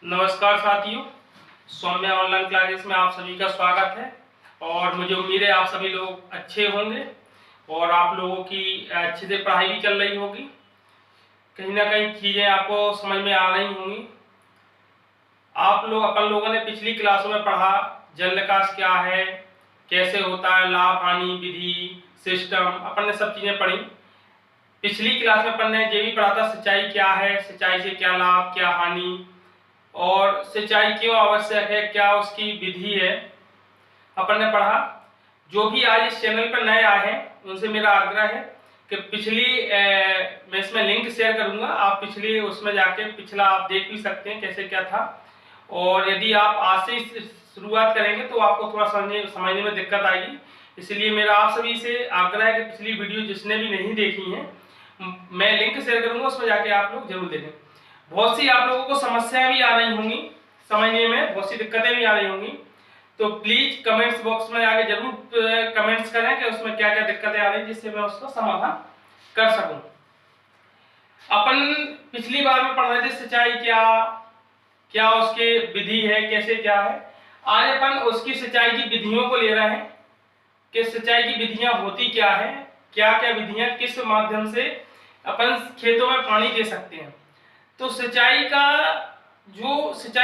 नमस्कार साथियों, Saumya online classes में आप सभी का स्वागत है। और मुझे उम्मीद है आप सभी लोग अच्छे होंगे और आप लोगों की अच्छे से पढ़ाई भी चल रही होगी। कहीं ना कहीं चीज़ें आपको समझ में आ रही होंगी। अपन लोगों ने पिछली क्लासों में पढ़ा जल निकास क्या है, कैसे होता है, लाभ हानि विधि सिस्टम, अपन ने सब चीज़ें पढ़ी। पिछली क्लास में अपन ने ये भी पढ़ा था सिंचाई क्या है, सिंचाई से क्या लाभ क्या हानि, और सिंचाई क्यों आवश्यक है, क्या उसकी विधि है, अपन ने पढ़ा। जो भी आज इस चैनल पर नए आए हैं उनसे मेरा आग्रह है कि मैं इसमें लिंक शेयर करूंगा, आप पिछली उसमें जाके पिछला आप देख भी सकते हैं कैसे क्या था। और यदि आप आज से शुरुआत करेंगे तो आपको थोड़ा समझने में दिक्कत आएगी। इसलिए मेरा आप सभी से आग्रह है कि पिछली वीडियो जिसने भी नहीं देखी है मैं लिंक शेयर करूंगा, उसमें जाके आप लोग जरूर देखें। बहुत सी आप लोगों को समस्याएं भी आ रही होंगी समझने में, बहुत सी दिक्कतें भी आ रही होंगी, तो प्लीज कमेंट्स बॉक्स में आके जरूर कमेंट्स करें कि उसमें क्या क्या दिक्कतें आ रही हैं, जिससे मैं उसका समाधान कर सकूं। अपन पिछली बार में पढ़ रहे थे सिंचाई क्या क्या उसके विधि है, कैसे क्या है। आज अपन उसकी सिंचाई की विधियों को ले रहे हैं कि सिंचाई की विधियां होती क्या है, क्या क्या विधियां किस माध्यम से अपन खेतों में पानी दे सकते हैं। तो सिंचाई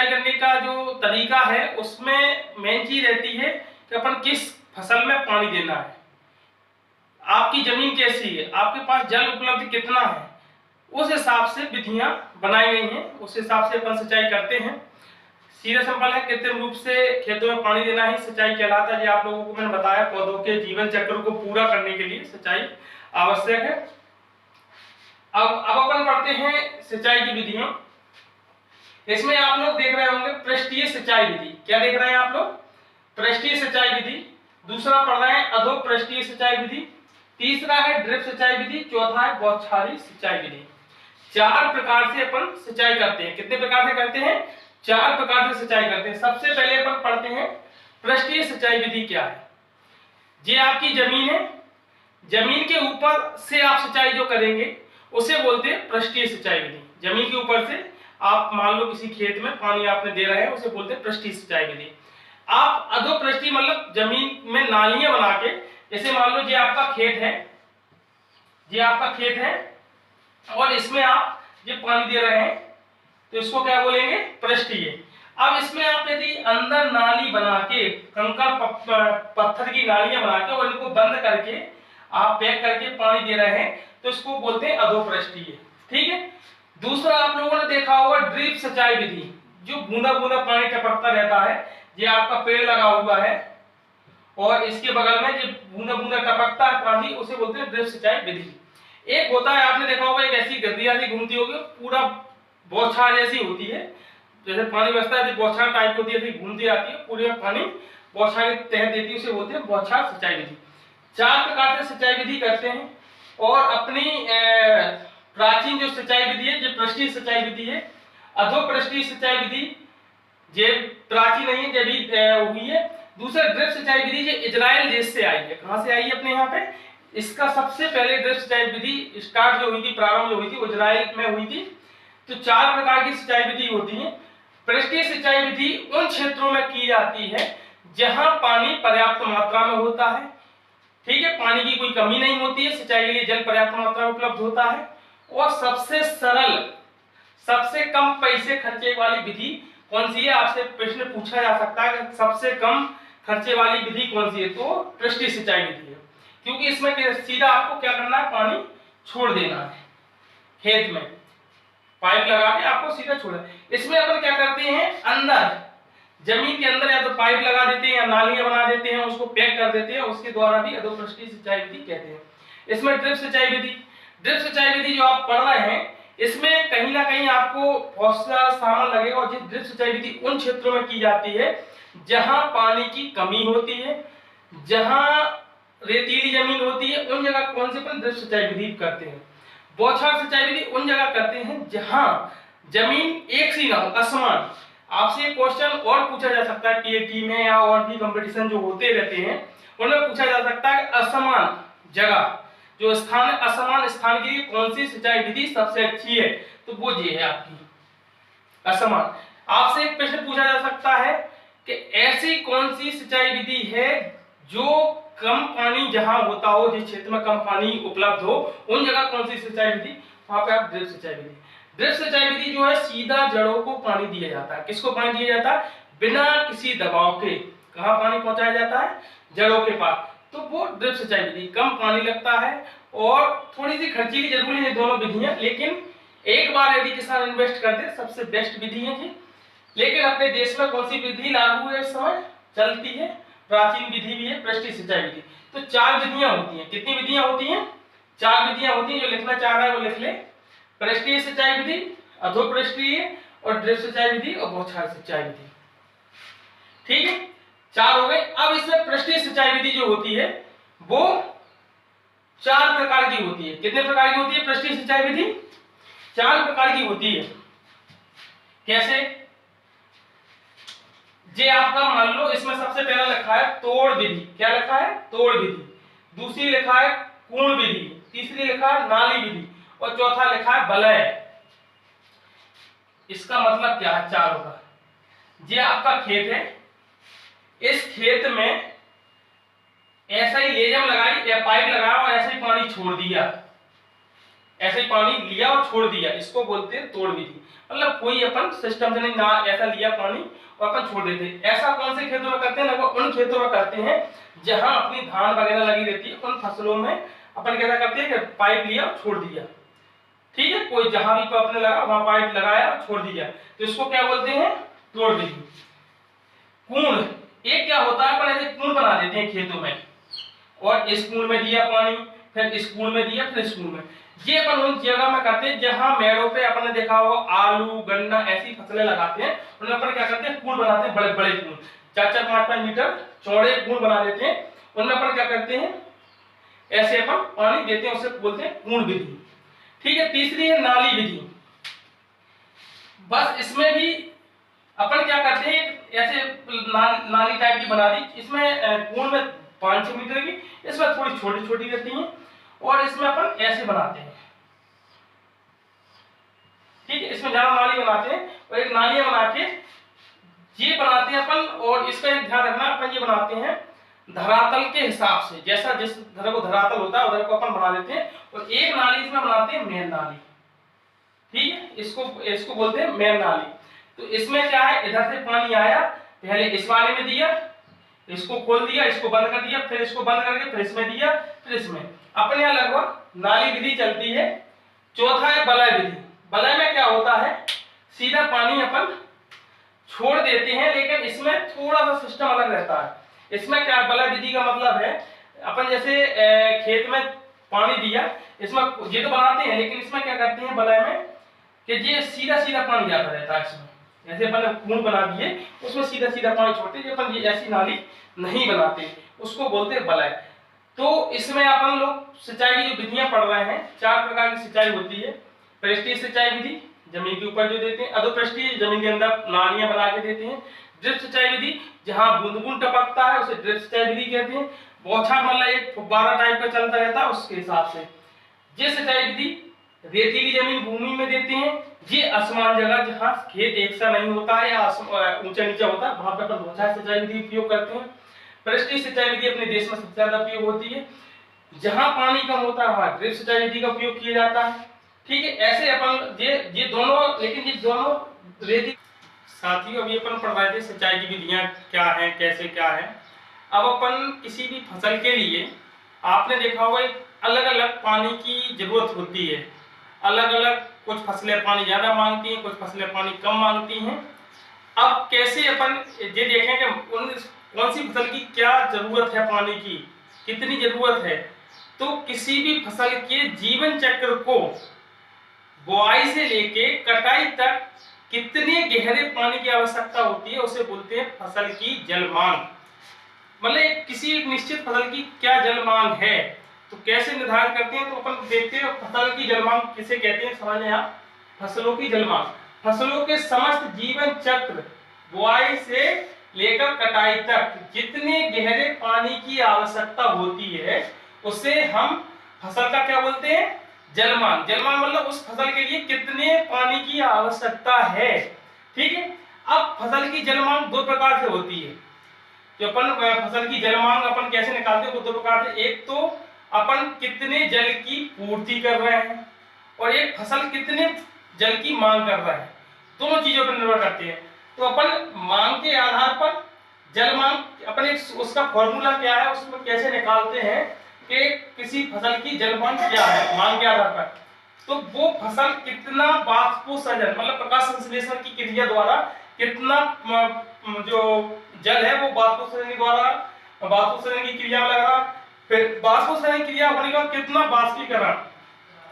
करने का जो तरीका है उसमें मेन चीज रहती है कि अपन किस फसल में पानी देना है, आपकी जमीन कैसी है, आपके पास जल उपलब्ध कितना है, उस हिसाब से विधियां बनाई गई हैं, उस हिसाब से अपन सिंचाई करते हैं। सीधा सिंपल है, कृत्रिम रूप से खेतों में पानी देना ही सिंचाई कहलाता है। ये आप लोगों को मैंने बताया, पौधों के जीवन चक्र को पूरा करने के लिए सिंचाई आवश्यक है। अब अपन पढ़ते हैं सिंचाई की विधियां। इसमें आप लोग देख रहे होंगे पृष्ठीय सिंचाई विधि। क्या देख रहे हैं आप लोग? पृष्ठीय सिंचाई विधि। दूसरा पढ़ रहे हैं अधो पृष्ठीय सिंचाई विधि। तीसरा है ड्रिप सिंचाई विधि। चौथा है बौछारी सिंचाई विधि। 4 प्रकार से अपन सिंचाई करते हैं। कितने प्रकार से करते हैं? 4 प्रकार से सिंचाई करते हैं। सबसे पहले अपन पढ़ते हैं पृष्ठीय सिंचाई विधि क्या है। ये आपकी जमीन है, जमीन के ऊपर से आप सिंचाई जो करेंगे उसे बोलते हैं पृष्ठीय सिंचाई विधि। जमीन के ऊपर से आप मान लो किसी खेत में पानी आपने दे रहे हैं, उसे बोलते हैं पृष्ठीय सिंचाई विधि। आप अधो पृष्ठीय मतलब जमीन में नालियां बना के, जैसे मान लो ये आपका खेत है, ये आपका खेत है और इसमें आप ये पानी दे रहे हैं, तो इसको क्या बोलेंगे? पृष्ठीय। अब इसमें आप यदि अंदर नाली बना के, कंकड़ पत्थर की नालियां बना के और इनको बंद करके आप पैक करके पानी दे रहे हैं, तो इसको बोलते हैं अधोपृष्ठीय। ठीक है। दूसरा आप लोगों ने देखा होगा ड्रिप सिंचाई विधि, जो बूंदा बूंदा पानी टपकता रहता है। ये आपका पेड़ लगा हुआ है और इसके बगल में जो बूंदा बूंदा टपकता है पानी, उसे बोलते हैं ड्रिप सिंचाई विधि। एक होता है, आपने देखा होगा, एक ऐसी गद्दिया सी घूमती होगी, पूरा बौछार जैसी होती है, जैसे पानी बरसता है बौछार टाइप होती है, ऐसी घूमती आती है, पूरे पानी बौछार की तह देती है, उसे बोलते हैं बौछार सिंचाई विधि। 4 प्रकार से सिंचाई विधि करते हैं। और अपनी प्राचीन जो सिंचाई विधि है, जो पृष्ठीय सिंचाई विधि है। अधो पृष्ठीय सिंचाई विधि ये प्राचीन नहीं है, जब भी हुई है। दूसरा ड्रिप सिंचाई विधि जो इजराइल देश से आई है। कहां से आई है? अपने यहाँ पे। इसका सबसे पहले ड्रिप सिंचाई विधि स्टार्ट जो हुई थी, प्रारंभ जो हुई थी, इजराइल में हुई थी। तो 4 प्रकार की सिंचाई विधि होती है। पृष्ठीय सिंचाई विधि उन क्षेत्रों में की जाती है जहां पानी पर्याप्त मात्रा में होता है। ठीक है, पानी की कोई कमी नहीं होती है, सिंचाई के लिए जल पर्याप्त मात्रा में उपलब्ध होता है। और सबसे सरल, सबसे कम पैसे खर्चे वाली विधि कौन सी है? आपसे प्रश्न पूछा जा सकता है कि सबसे कम खर्चे वाली विधि कौन सी है, तो पृष्ठीय सिंचाई विधि है। क्योंकि इसमें सीधा आपको क्या करना है? पानी छोड़ देना है खेत में, पाइप लगा के आपको सीधा छोड़ना। इसमें अपन क्या करते हैं? अंदर जमीन के अंदर या तो पाइप लगा देते हैं या नालियां बना देते हैं, उसको पैक कर देते हैं, उसके द्वारा भी अधोपृष्ठीय सिंचाई विधि कहते हैं। इसमें ड्रिप सिंचाई विधि, ड्रिप सिंचाई विधि जो आप पढ़ रहे हैं, इसमें कहीं ना कहीं आपको बहुत सा सामान लगेगा। और ड्रिप सिंचाई विधि उन क्षेत्रों में की जाती है जहां पानी की कमी होती है, जहां रेतीली जमीन होती है, उन जगह कौन से ड्रिप सिंचाई विधि करते हैं। बौछार सिंचाई विधि उन जगह करते हैं जहां जमीन एक सी ना हो, असमान। आपसे क्वेश्चन और पूछा जा सकता है पीएटी में या और भी कंपटीशन जो होते रहते हैं, उनमें पूछा जा सकता है असमान जगह, जो स्थान है, असमान स्थान के लिए कौन सी सिंचाई विधि सबसे अच्छी है, तो वो ये है आपकी असमान। आपसे एक प्रश्न पूछा जा सकता है कि ऐसी कौन सी सिंचाई विधि है जो कम पानी जहां होता हो, जिस क्षेत्र में कम पानी उपलब्ध हो, उन जगह कौन सी सिंचाई विधि, वहां पे आप ड्रिप सिंचाई विधि। ड्रिप सिंचाई विधि जो है सीधा जड़ों को पानी दिया जाता है। किसको पानी दिया जाता है? बिना किसी दबाव के। कहां पानी पहुंचाया जाता है? जड़ों के पास। तो वो ड्रिप सिंचाई विधि, कम पानी लगता है और थोड़ी सी खर्चीली जरूर है दोनों विधियां, लेकिन एक बार यदि किसान इन्वेस्ट कर दे सबसे बेस्ट विधि है जी। लेकिन अपने देश में कौन सी विधि लागू है इस समय चलती है? प्राचीन विधि भी है, पृष्ठीय सिंचाई विधि। तो 4 विधियां होती हैं। कितनी विधियां होती हैं? 4 विधियां होती हैं। जो लिखना चाह रहा है वो लिख ले। पृष्ठीय सिंचाई विधि, अधोपृष्ठीय और ड्रिप सिंचाई विधि और बौछार सिंचाई विधि। ठीक है, 4 हो गए। अब इसमें पृष्ठीय सिंचाई विधि जो होती है वो 4 प्रकार की होती है। कितने प्रकार की होती है पृष्ठीय सिंचाई विधि? 4 प्रकार की होती है। कैसे? जे आपका मान लो इसमें सबसे पहला लिखा है तोड़ विधि। क्या लिखा है? तोड़ विधि। दूसरी लिखा है कूण विधि, तीसरी लिखा है नाली विधि और चौथा लिखा है बलय। इसका मतलब क्या है चारों का? ये आपका खेत है, इस खेत में ऐसा ही लेजम लगाई या पाइप लगाया और ऐसे ही पानी छोड़ दिया, ऐसे ही पानी लिया और छोड़ दिया, इसको बोलते हैं तोड़ विधि। मतलब कोई अपन सिस्टम से नहीं ना, ऐसा लिया पानी और अपन छोड़ देते हैं। ऐसा कौन से खेतों में करते हैं? लगभग उन खेतों में करते हैं जहां अपनी धान वगैरह लगी रहती है, उन फसलों में अपन कैसा करते हैं कि पाइप लिया और छोड़ दिया। ठीक है, कोई जहां भी अपने लगा वहां पाइप लगाया और छोड़ दिया, तो इसको क्या बोलते हैं? तोड़ विधि। कूण, एक क्या होता है अपन ऐसे कूण बना देते हैं खेतों में और इस कूण में दिया पानी, फिर इस कूण में दिया, फिर इस कूण में। ये अपन उन जगह में करते हैं जहां मेड़ों पे अपन ने देखा होगा आलू गन्ना ऐसी फसलें लगाते हैं, उनमें अपन क्या करते हैं? कूण बनाते हैं, बड़े बड़े कूण, 4-4 5-5 मीटर चौड़े कूण बना देते हैं। उनमें अपन क्या करते हैं? ऐसे अपन पानी देते हैं, उसे बोलते हैं कूण विधि। ठीक है, तीसरी है नाली विधि। बस इसमें भी अपन क्या करते हैं? ऐसे नाली टाइप की बना दी, इसमें कूण में 5-6 मीटर की, इसमें थोड़ी छोटी छोटी रहती हैं और इसमें अपन ऐसे बनाते हैं। ठीक है, इसमें जहां नाली बनाते हैं और एक नालियां बना के ये बनाते हैं अपन। और इसका एक ध्यान रखना, अपन ये बनाते हैं धरातल के हिसाब से, जैसा जिस तरह को धरातल होता है उधर को अपन बना देते हैं और एक नाली इसमें बनाते हैं मेन नाली। ठीक है, इसको बोलते हैं मेन नाली। तो इसमें क्या है? इधर से पानी आया, पहले इस वाले में दिया, इसको खोल दिया, इसको बंद कर दिया, फिर इसको बंद करके फिर इसमें दिया, फिर इसमें। अपने यहाँ लगभग नाली विधि चलती है। चौथा है बलय विधि। बलय में क्या होता है? सीधा पानी अपन छोड़ देते हैं, लेकिन इसमें थोड़ा सा सिस्टम अलग रहता है। इसमें क्या बलय विधि का मतलब है, अपन जैसे खेत में पानी दिया, इसमें ये तो बनाते हैं, लेकिन इसमें क्या करते हैं बलय में कि ये सीधा सीधा पानी जाता रहता है। इसमें जैसे अपन कूण बना दिए, उसमें सीधा सीधा पानी छोड़ते हैं, अपन ये ऐसी नाली नहीं बनाते, उसको बोलते हैं बलय। तो इसमें अपन लोग सिंचाई की जो विधियां पढ़ रहे हैं, 4 प्रकार की सिंचाई होती है। पृष्ठीय सिंचाई विधि, जमीन के ऊपर जो देते हैं। अधोपृष्ठीय, जमीन के अंदर नालियां बना के देते हैं। ड्रिप सिंचाई विधि, जहां बूंद बूंद टपकता है उसे ड्रिप सिंचाई विधि कहते हैं। बौछार मतलब एक फुब्बारा टाइप का चलता रहता है, उसके हिसाब से। ये सिंचाई विधि रेतीली जमीन भूमि में देते हैं। ये आसमान जगह जहां खेत एक सा नहीं होता है या ऊंचा नीचा होता है, वहां पर अपन बौछार सिंचाई विधि उपयोग करते हैं। पृष्ठीय सिंचाई विधि अपने देश में सबसे ज्यादा उपयोग होती है। जहां पानी कम होता है वहां ड्रिप सिंचाई विधि का उपयोग किया जाता है। ठीक है, ऐसे अपन ये दोनों, लेकिन ये दोनों रेती। साथियों, अभी अपन पढ़ रहे थे सिंचाई की विधियां क्या हैं, कैसे क्या है। अब अपन किसी भी फसल के लिए आपने देखा होगा अलग अलग पानी की जरूरत होती है। अलग अलग, कुछ फसलें पानी ज्यादा मांगती हैं, कुछ फसलें पानी कम मांगती हैं। अब कैसे अपन ये देखें कि कौन सी फसल की क्या जरूरत है, पानी की कितनी जरूरत है। तो किसी भी फसल के जीवन चक्र को बुआई से लेके कटाई तक कितने गहरे पानी की आवश्यकता होती है, उसे बोलते हैं फसल की जल मांग। मतलब किसी एक निश्चित फसल की क्या जल मांग है, तो कैसे निर्धारण करते हैं? तो अपन देखते हैं फसल की जल मांग किसे कहते हैं, समझ आप। फसलों की जल मांग, फसलों के समस्त जीवन चक्र बुआई से लेकर कटाई तक जितने गहरे पानी की आवश्यकता होती है, उसे हम फसल का क्या बोलते हैं? जल मांग। जल मांग मतलब उस फसल के लिए कितने पानी की आवश्यकता है। ठीक है, फसल की जल मांग दो प्रकार से होती है। जो अपन फसल की जल मांग अपन कैसे निकालते हैं वो दो प्रकार से, एक तो अपन कितने जल की पूर्ति कर रहे हैं और एक फसल कितने जल की मांग कर रहा है, दोनों चीजों पर निर्भर करते हैं। तो अपन मांग के आधार पर जल मांग अपन एक उसका फॉर्मूला क्या है, उसमें कैसे निकालते हैं कि किसी फसल की जल मांग क्या है मांग के आधार पर, तो वो फसल कितना बाष्पोत्सर्जन मतलब प्रकाश संश्लेषण की क्रिया द्वारा कितना जो जल है वो बाष्पोत्सर्जन द्वारा बाष्पोत्सर्जन की क्रिया में लग रहा, फिर बाष्पोत्सर्जन क्रिया होने के बाद कितना बाष्पीकरण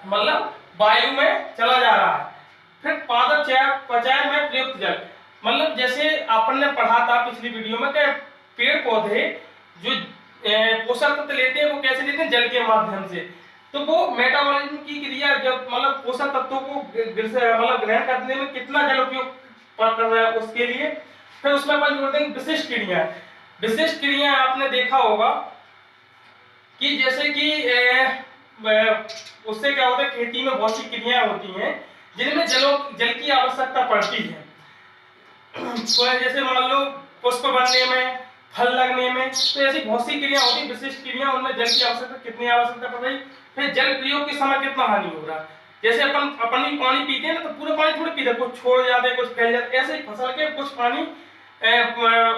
मतलब वायु में चला जा रहा है, फिर पादप चयापचय में प्रयुक्त जल मतलब जैसे आपन ने पढ़ा था पिछली वीडियो में कि पेड़ पौधे जो पोषक तत्व लेते हैं वो कैसे लेते हैं, जल के माध्यम से। तो वो मेटाबॉलिज्म की क्रिया जब मतलब पोषक तत्वों को मतलब ग्रहण करने में कितना जल उपयोग कर रहा है उसके लिए, फिर उसमें अपन जोड़ते हैं विशिष्ट क्रिया। विशिष्ट क्रिया आपने देखा होगा कि जैसे कि उससे क्या होता है, खेती में बहुत सी क्रियाएं होती हैं जिनमें जल की आवश्यकता पड़ती है। तो जैसे मान लो पुष्प बनने में, फल लगने में, तो ऐसी बहुत सी क्रिया होती है विशिष्ट क्रिया, उनमें जल की आवश्यकता कितनी आवश्यकता पड़ रही, फिर जल प्रयोग के समय कितना हानि हो रहा है। जैसे अपन भी पानी पीते हैं ना, तो पूरा पानी थोड़ी पीते, कुछ छोड़ जाते हैं कुछ फैल जाते हैं, ऐसे ही फसल के कुछ पानी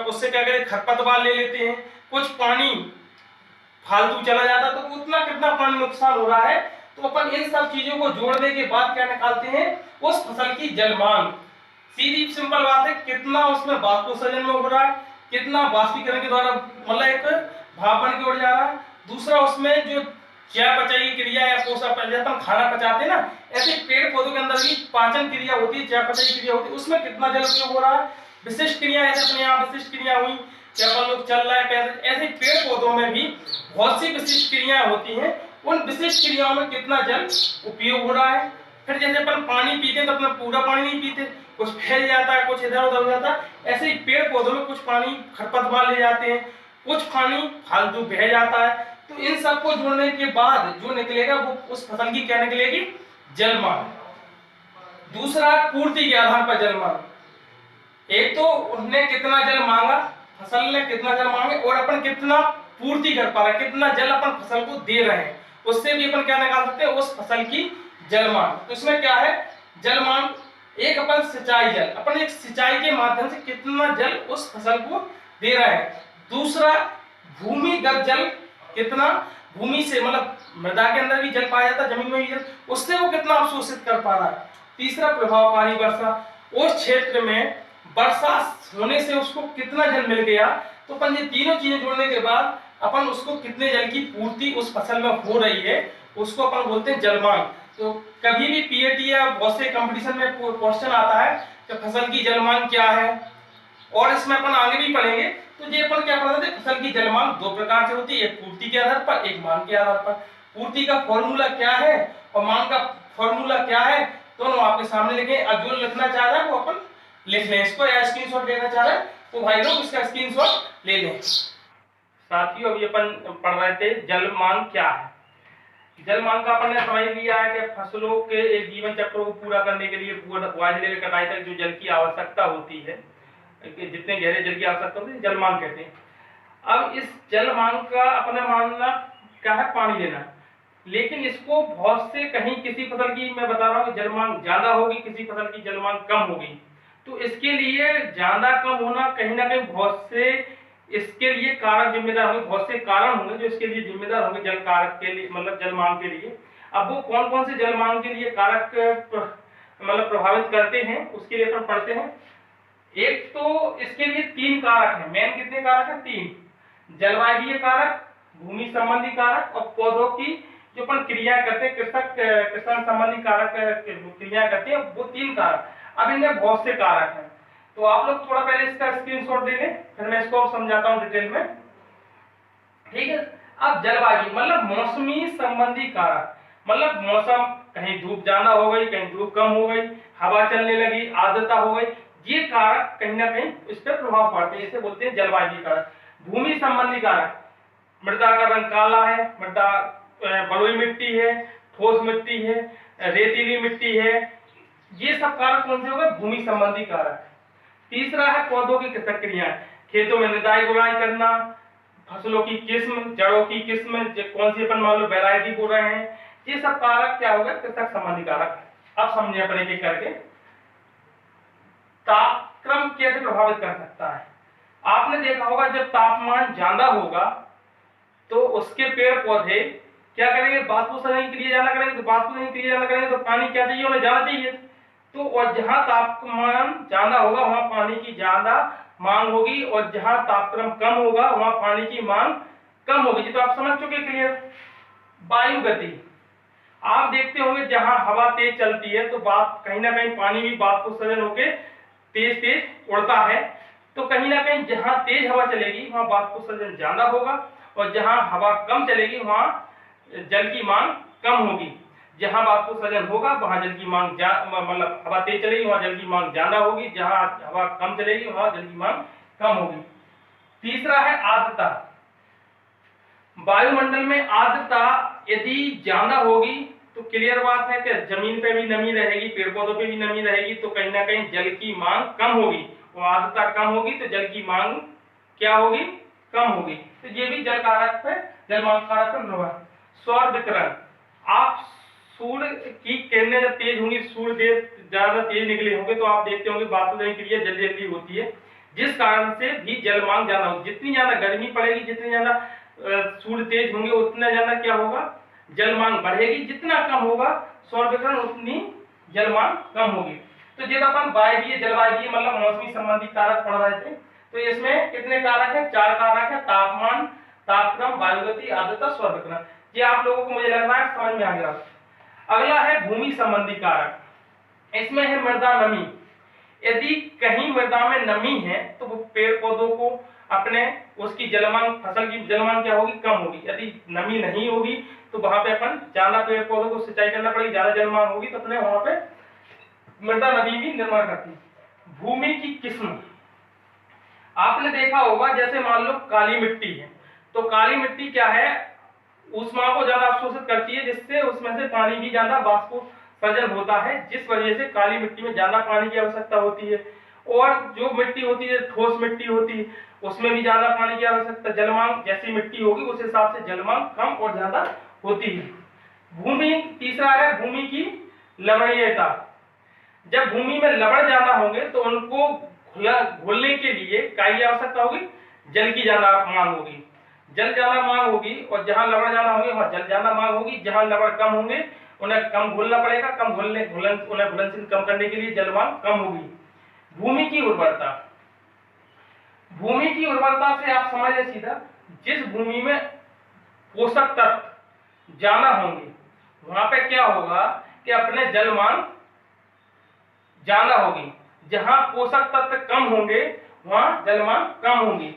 उससे क्या कहते हैं खरपतवार ले लेते हैं, कुछ पानी फालतू चला जाता है, तो उतना कितना पानी नुकसान हो रहा है। तो अपन इन सब चीजों को जोड़ने के बाद क्या निकालते हैं, उस फसल की जल मांग। सीधी सिंपल बात है, कितना उसमें बाष्पोत्सर्जन में हो रहा है, कितना बाष्पीकरण के द्वारा मतलब एक भाप बन के उड़ जा रहा है, दूसरा उसमें जो चयापचय की क्रिया या पोषक अपन खाना पचाते हैं ना, ऐसे पेड़ पौधों के अंदर भी पाचन क्रिया होती है, चयापचय की क्रिया होती है, उसमें कितना जल उपयोग हो रहा है। विशिष्ट क्रिया ऐसे अपने यहाँ विशिष्ट क्रिया हुई कि अपन लोग चल रहा है पैसे, ऐसे पेड़ पौधों में भी बहुत सी विशिष्ट क्रियाएं होती हैं, उन विशिष्ट क्रियाओं में कितना जल उपयोग हो रहा है। फिर जैसे अपन पानी पीते हैं तो अपना पूरा पानी नहीं पीते, कुछ फैल जाता है, कुछ इधर उधर हो जाता है, ऐसे ही पेड़ पौधों में कुछ पानी खरपतवार ले जाते हैं, कुछ पानी फालतू बह जाता है। तो इन सबको जोड़ने के बाद जो निकलेगा वो उस फसल की क्या निकलेगी, जल मांग। दूसरा पूर्ति के आधार पर जल मांग, एक तो उन्होंने कितना जल मांगा, फसल ने कितना जल मांगे और अपन कितना पूर्ति कर पा रहे, कितना जल अपन फसल को दे रहे हैं, उससे भी अपन क्या निकाल सकते हैं, उस फसल की जल मांग। तो इसमें क्या है, जल मांग एक अपन सिंचाई जल, अपन एक सिंचाई के माध्यम से कितना जल उस फसल को दे रहे हैं। दूसरा भूमिगत जल, कितना भूमि से मतलब मृदा के अंदर भी जल पाया जाता है, जमीन में भी जल, उससे वो कितना अवशोषित कर पा रहा है। तीसरा प्रभावकारी वर्षा, उस क्षेत्र में वर्षा होने से उसको कितना जल मिल गया। तो अपन ये तीनों चीजें जोड़ने के बाद अपन उसको कितने जल की पूर्ति उस फसल में हो रही है, उसको अपन बोलते हैं जल मांग। तो कभी भी पीएटी या बहुत से कंपटीशन में क्वेश्चन आता है कि फसल की जल मांग क्या है, और इसमें अपन आगे भी पढ़ेंगे। तो ये अपन क्या पढ़ते थे, फसल की जल मांग दो प्रकार से होती है, एक पूर्ति के आधार पर, एक मांग के आधार पर। पूर्ति का फॉर्मूला क्या है और मांग का फॉर्मूला क्या है, दोनों आपके सामने लिखे। अब जो लिखना चाह रहा है वो अपन लिख लें इसको, या स्क्रीनशॉट लेना चाह रहे हैं तो भाई लोग इसका स्क्रीनशॉट ले लें। साथियों अभी अपन पढ़ रहे थे जल मांग क्या है। जल मांग का अपन ने समझ लिया है कि फसलों के एक जीवन चक्र को पूरा करने के लिए बुआई से लेकर कटाई तक जो जल की आवश्यकता होती है, जितने गहरे जल की आवश्यकता होती है, जल मांग कहते हैं। अब इस जल मांग का अपना मानना क्या है, पानी देना, लेकिन इसको बहुत से कहीं किसी फसल की मैं बता रहा हूँ जल मांग ज्यादा होगी, किसी फसल की जल मांग कम होगी। तो इसके लिए ज्यादा कम होना कहीं ना कहीं बहुत से इसके लिए कारक जिम्मेदार होंगे, बहुत से कारण होंगे जो इसके लिए जिम्मेदार होंगे जल कारक के लिए मतलब जल मांग के लिए। अब वो कौन कौन से जल मांग के लिए कारक मतलब प्रभावित करते हैं उसके लिए अपन पढ़ते हैं। एक तो इसके लिए तीन कारक हैं, मेन कितने कारक हैं, तीन, जलवायु कारक, भूमि संबंधी कारक और पौधों की जो अपन क्रिया करते हैं किसान संबंधी कारक क्रिया करते हैं, वो तीन कारक। अब इनमें बहुत से कारक हैं, तो आप लोग थोड़ा पहले इसका स्क्रीनशॉट ले लें, फिर मैं इसको समझाता हूं डिटेल में, ठीक है। अब जलवायु मतलब मौसमी संबंधी कारक, मतलब मौसम, कहीं धूप ज्यादा हो गई, कहीं धूप कम हो गई, हवा चलने लगी, आर्द्रता हो गई, ये कारक कहीं ना कहीं इस पर प्रभाव पड़ते हैं, इसे बोलते हैं जलवायु कारक। भूमि संबंधी कारक, मृदा का रंग काला है, मृदा बलुई मिट्टी है, ठोस मिट्टी है, रेतीली मिट्टी है, ये सब कारक कौन से हो गए, भूमि संबंधी कारक। तीसरा है पौधों की कृषक क्रियाएं, खेतों में निदाई गुड़ाई करना, फसलों की किस्म, जड़ों की किस्म, कौन सी अपन मान लो वैरायटी बोल रहे हैं, ये सब कारक क्या होगा, कृषक संबंधी कारक। अब समझे अपन एक एक करके। तापक्रम कैसे प्रभावित कर सकता है? आपने देखा होगा जब तापमान ज्यादा होगा तो उसके पेड़ पौधे क्या करेंगे, वाष्पोत्सर्जन के लिए ज्यादा करेंगे, तो वाष्पोत्सर्जन के लिए ज्यादा करेंगे तो पानी क्या चाहिए, उन्हें ज्यादा चाहिए। तो और जहां तापमान ज्यादा होगा वहां पानी की ज्यादा मांग होगी, और जहां तापक्रम कम होगा वहां पानी की मांग कम होगी। जी तो आप समझ चुके क्लियर। वायु गति, आप देखते होंगे जहां हवा तेज चलती है तो बात कहीं ना कहीं पानी भी वाष्पोत्सर्जन होकर तेज तेज उड़ता है। तो कहीं ना कहीं जहां तेज हवा चलेगी वहां वाष्पोत्सर्जन ज्यादा होगा, और जहां हवा कम चलेगी वहां जल की मांग कम होगी। जहां वाष्पोत्सर्जन होगा वहां जल की मांग मतलब हवा तेज चलेगी वहां जल की मांग ज्यादा होगी, जहां हवा कम चलेगी वहां जल की मांग कम होगी। तीसरा है आर्द्रता। वायुमंडल में आर्द्रता यदि ज्यादा होगी तो क्लियर बात है कि जमीन पे भी नमी रहेगी, पेड़ पौधों पे भी नमी रहेगी, तो कहीं ना कहीं जल की मांग कम होगी। और आर्द्रता कम होगी तो जल की मांग क्या होगी, कम होगी। तो ये भी जल कारक पे, जल मांग कारक पे निर्भर। सौर विकिरण, आप सूर्य की किरणें जब तेज होंगी, सूर्य देव ज्यादा तेज निकले होंगे तो आप देखते होंगे वाष्पोत्सर्जन क्रिया जल्दी जल्दी होती है, जिस कारण से भी जल मांग ज्यादा होगी। जितनी ज्यादा गर्मी पड़ेगी, जितनी ज्यादा सूर्य तेज होंगे, उतना ज्यादा क्या होगा, जल मांग बढ़ेगी। जितना कम होगा सौर विकिरण उतनी जल मांग कम होगी। तो जब अपन वायवीय जलवायु मतलब मौसमी संबंधी कारक पढ़ रहे थे तो इसमें कितने कारक हैं, 4 कारक हैं, तापमान, तापक्रम, वायुगति, आर्द्रता, सौर विकिरण। ये आप लोगों को मुझे लग रहा है समझ में आ गया। अगला है भूमि संबंधी कारक, इसमें है मृदा नमी। यदि कहीं मृदा में नमी है तो वो पेड़ पौधों को अपने उसकी जलमांग, फसल की जलमांग क्या होगी, कम होगी। यदि नमी नहीं होगी तो वहां पे अपन ज्यादा पेड़ पौधों को सिंचाई करना पड़ेगी, ज्यादा जलमांग होगी तो अपने वहां पे मृदा नमी भी निर्माण करती है। भूमि की किस्म, आपने देखा होगा जैसे मान लो काली मिट्टी है, तो काली मिट्टी क्या है, ऊष्मा को ज्यादा अवशोषित करती है, जिससे उसमें से पानी भी ज्यादा वाष्पोत्सर्जन होता है, जिस वजह से काली मिट्टी में ज्यादा पानी की आवश्यकता होती है। और जो मिट्टी होती है, ठोस मिट्टी होती है, उसमें भी ज्यादा पानी की आवश्यकता, जलमांग जैसी मिट्टी होगी उस हिसाब से जलमांग कम और ज्यादा होती है। भूमि, तीसरा है भूमि की लवणीयता। जब भूमि में लवण ज्यादा होंगे तो उनको घुलने के लिए क्या की आवश्यकता होगी, जल की ज्यादा मांग होगी। जल ज्यादा मांग होगी और जहां लवण ज्यादा होंगे वहां जल ज्यादा मांग होगी। जहां लवण कम होंगे उन्हें कम घुलना पड़ेगा, कम उन्हें घुलनशील कम करने के लिए जल मांग कम होगी। भूमि की उर्वरता, भूमि की उर्वरता से आप समझ लें सीधा, जिस भूमि में पोषक तत्व ज्यादा होंगे वहां पे क्या होगा कि अपने जल मांग ज्यादा होगी। जहां पोषक तत्व कम होंगे वहां जल मांग कम होगी।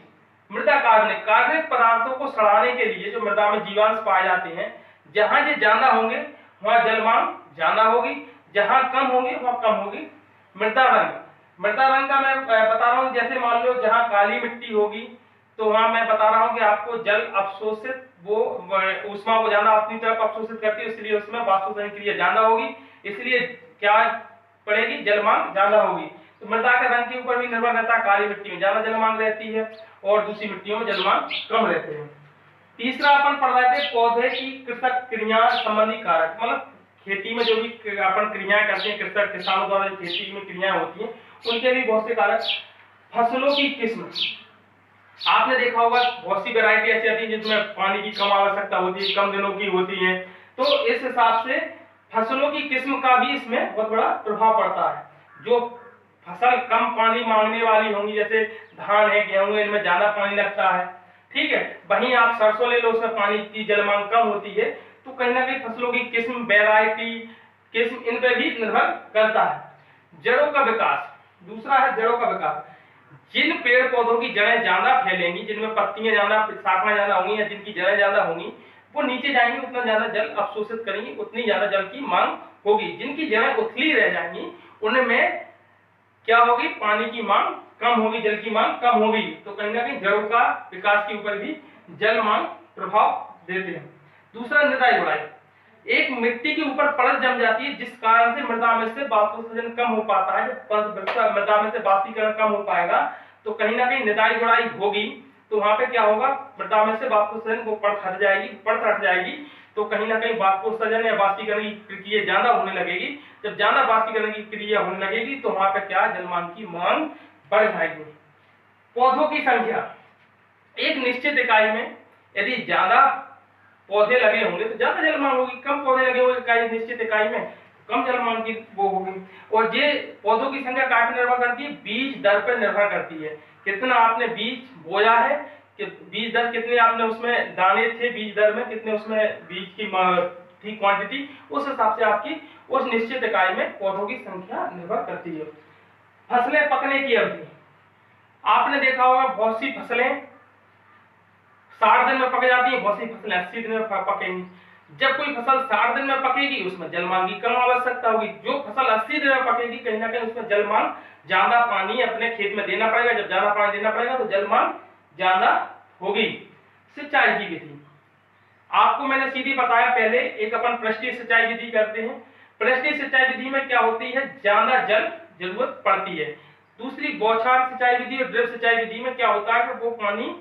मृदा कार्बनिक, कार्बनिक पदार्थों को सड़ाने के लिए जो मृदा में जीवांश पाए जाते हैं, जहां ये ज्यादा होंगे वहां जल मांग ज्यादा होगी, जहां कम होंगे वहां कम होगी। मृदा रंग, मृदा रंग का मैं बता रहा हूं, जैसे मान लो जहां काली मिट्टी होगी तो वहां मैं बता रहा हूं कि आपको जल अवशोषित, वो ऊष्मा को ज्यादा अपनी तरफ अवशोषित करती है, इसलिए उसमें वाष्पोत्सर्जन क्रिया ज्यादा होगी, इसलिए क्या पड़ेगी, जल मांग ज्यादा होगी। तो मृदा के रंग के ऊपर भी निर्भर रहता है, काली मिट्टी में ज्यादा जल मांग रहती है और दूसरी मिट्टियों में जल मांग कम रहते हैं। तीसरा अपन पढ़ रहे थे पौधे की कृषक क्रिया संबंधी कारक, मतलब खेती में जो भी अपन क्रियाएं करते हैं, कृषक किसानों द्वारा जो खेती में क्रियाएं होती हैं उनके भी बहुत से कारक। फसलों की किस्म, आपने देखा होगा बहुत सी वैरायटी ऐसी आती है जिसमें पानी की कम आवश्यकता होती है, कम दिनों की होती है, तो इस हिसाब से फसलों की किस्म का भी इसमें बहुत बड़ा प्रभाव पड़ता है। जो फसल कम पानी मांगने वाली होंगी, जैसे धान है, गेहूं है, इनमें ज्यादा पानी लगता है, ठीक है, वहीं आप सरसों ले लो, उसमें पानी की जल मांग कम होती है, तो कहीं ना कहीं फसलों की किस्म, वैरायटी, किस्म इन पर भी निर्भर करता है। जड़ों का विकास, दूसरा है जड़ों का विकास। जिन पेड़ पौधों की जड़ें ज्यादा फैलेंगी, जिनमें पत्तियां ज्यादा, शाखाएं ज्यादा होंगी या जिनकी जड़ें ज्यादा होंगी, वो नीचे जाएंगी, उतना ज्यादा जल अवशोषित करेंगी, उतनी ज्यादा जल की मांग होगी। जिनकी जड़ें उथली रह जाएंगी उनमें क्या होगी, पानी की मांग कम होगी, जल की मांग कम होगी। तो कहीं ना कहीं जड़ों का विकास के ऊपर भी जल मांग प्रभाव देते हैं। दूसरा निदाई गुड़ाई, एक मिट्टी के ऊपर परत जम जाती है, जिस कारण से मृदा में से वाष्पोत्सर्जन कम हो पाता है। जब मृदा में से वाष्पीकरण कम हो पाएगा तो कहीं ना कहीं निदाई गुड़ाई होगी, तो वहां पे क्या होगा, मृदा में से वाष्पोत्सर्जन को परत हट जाएगी, तो कहीं ना कहीं वाष्पोत्सर्जन या वाष्पीकरण की प्रक्रिया ज्यादा होने लगेगी। जब ज्यादा वाष्पीकरण की क्रिया होने लगेगी तो वहां पे क्या, जलमान की मांग बढ़ जाएगी। पौधों की संख्या, एक निश्चित इकाई में यदि ज्यादा पौधे लगे होंगे तो ज्यादा जल मांग होगी, कम पौधे लगे हुए इकाई निश्चित इकाई में कम जल मांग की वो होगी। और ये पौधों की संख्या कहाँ पर निर्भर करती है, बीज दर पर निर्भर करती है। कितना आपने बीज बोया है, कि बीज दर कितने आपने उसमें दाने थे, बीज दर में कितने उसमें बीज की थी क्वांटिटी, उस हिसाब से आपकी उस निश्चित इकाई में पौधों की संख्या निर्भर करती है। फसलें पकने की अवधि, आपने देखा होगा बहुत सी फसलें 60 दिन में पक जाती है, बहुत सी फसलें 80 दिन में पकेंगी। जब कोई फसल 60 दिन में पकेगी उसमें जलमान की कम आवश्यकता होगी, जो फसल 80 दिन में पकेगी कहीं ना कहीं उसमें जलमान, ज्यादा पानी अपने खेत में देना पड़ेगा। जब ज्यादा पानी देना पड़ेगा तो जलमान ज्यादा होगी। सिंचाई की विधि, आपको मैंने सीधी बताया पहले, एक अपन पृष्ठीय सिंचाई विधि करते हैं। पृष्ठीय सिंचाई विधि में क्या होती है, ज्यादा जल जरूरत पड़ती है। दूसरी बौछार सिंचाई विधि और ड्रिप सिंचाई विधि में क्या होता है कि वो पानी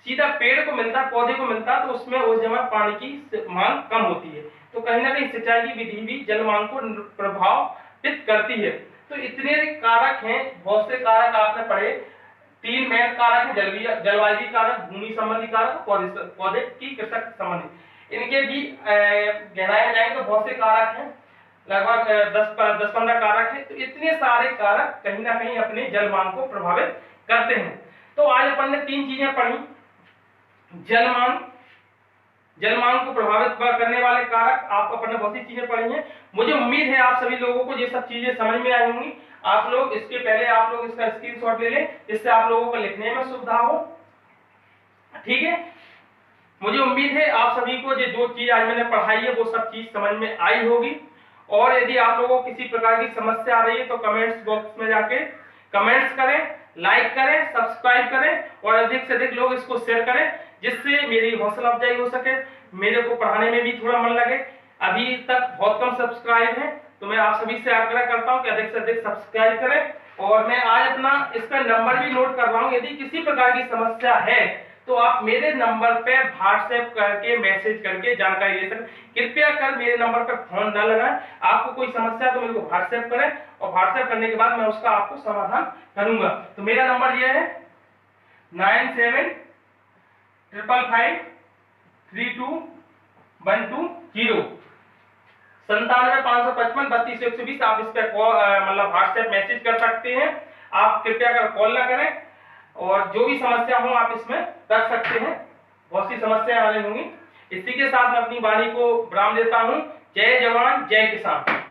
सीधा पेड़ को मिलता है, पौधे को मिलता है, तो उसमें उस जमा पानी की मांग कम होती है। तो कहीं ना कहीं सिंचाई की विधि भी जल मांग को प्रभावित करती है। तो इतने कारक हैं, बहुत से कारक आपने पढ़े, 3 मेन कारक है, जलवायु कारक, भूमि संबंधी कारक, पौधे की कृषक संबंधी। इनके भी गहराई में जाएंगे तो बहुत से कारक हैं, लगभग 10-15 कारक है। तो इतने सारे कारक कहीं ना कहीं अपने जल मांग को प्रभावित करते हैं। तो आज अपन ने 3 चीजें पढ़ी, जलमान को प्रभावित करने वाले कारक, आप अपने बहुत सी चीजें पढ़ी हैं। मुझे उम्मीद है आप सभी लोगों को ये सब चीजें समझ में आई होंगी। आप लोग इसके पहले आप लोग इसका स्क्रीनशॉट ले लें, जिससे आप लोगों को लिखने में सुविधा हो, ठीक है। मुझे उम्मीद है आप सभी को ये जो चीज आज मैंने पढ़ाई है वो सब चीज समझ में आई होगी। और यदि आप लोगों को किसी प्रकार की समस्या आ रही है तो कमेंट्स बॉक्स में जाके कमेंट्स करें, लाइक करें, सब्सक्राइब करें और अधिक से अधिक लोग इसको शेयर करें, जिससे मेरी हौसला अफजाई हो सके, मेरे को पढ़ाने में भी थोड़ा मन लगे। अभी तक बहुत कम सब्सक्राइब है, तो मैं आप सभी से आग्रह करता हूं कि अधिक से अधिक सब्सक्राइब करें। और मैं आज अपना इसका नंबर भी नोट कर रहा हूं, यदि किसी प्रकार की समस्या है तो आप मेरे नंबर पे व्हाट्सएप करके मैसेज करके जानकारी ले सकते। कृपया कर मेरे नंबर पे फोन न लगाएं। आपको कोई समस्या है तो मेरे को व्हाट्सएप करें, और व्हाट्सएप करने के बाद मैं उसका आपको समाधान करूंगा। तो मेरा नंबर यह है 9755532120 975555322120। आप इस पर मतलब व्हाट्सएप मैसेज कर सकते हैं। आप कृपया कर कॉल ना करें, और जो भी समस्या हो आप इसमें कर सकते हैं। बहुत सी समस्याएं आ रही होंगी। इसी के साथ मैं अपनी वाणी को विराम देता हूं। जय जवान जय किसान।